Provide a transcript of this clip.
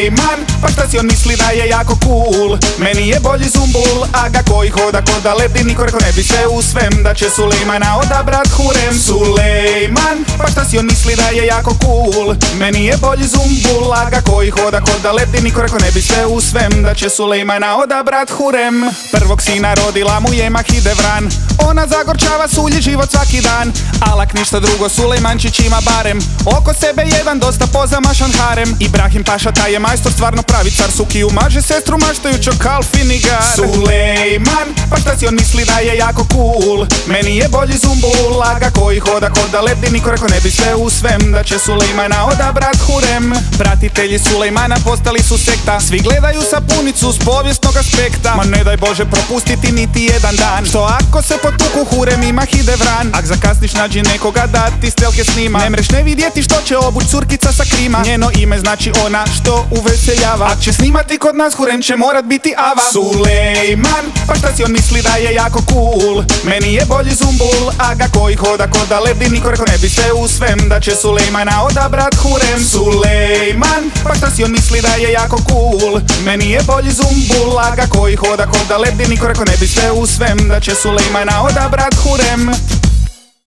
Sulejman, pa šta si on misli da je jako cool? Meni je bolji Zumbul, aga koji hoda ko da lebdi. Niko rekao ne bi sve u svem da će Sulejmana odabrat Hurem. Sulejman, pa šta si on misli da je jako cool? Meni je bolji Zumbul, aga koji hoda ko da lebdi. Niko rekao ne bi sve u svem da će Sulejmana odabrat Hurem. Prvog sina rodila mu je Mahidevran, ona zagorčava sulji život svaki dan. Alak ništa drugo, Sulejmančić ima barem oko sebe jedan dosta pozamašan harem. Ibrahim Paša taj je majstor, stvarno pravi car. Sukiju maže sestru maštajućo kal finigar. Sulejman, pa šta si on misli da je jako cool? Meni je bolji Zumbul, aga koji hoda ko da lebdi. Niko rekao ne bi sve u svem da će Sulejmana odabrat Hurem. Pratitelji Sulejmana postali su sekta, svi gledaju sapunicu s povijesnog aspekta. Ma ne daj Bože propustiti niti jedan dan, što ako se potuku Hurem i Mahidevran. Ak zakasniš nađi nekoga da ti stelke snima, ne mreš ne vidjeti što će obuć curkica sa Krima. Njeno ime znači ona što uveseljava, ak će snimati kod nas Hurem će morat biti Ava. Sulejman, pa šta si on misli da je jako cool? Meni je bolji Zumbul, aga koji hoda ko da lebdi. Niko rekao ne bi sve u svem da će Sulejmana odabrat Hurem. Sulejman, pa šta si on misli da je jako cool? Meni je bolji Zumbul, aga koji hoda ko da lebdi. Niko rekao ne bi sve u svem da će Sulejmana odabrat Hurem.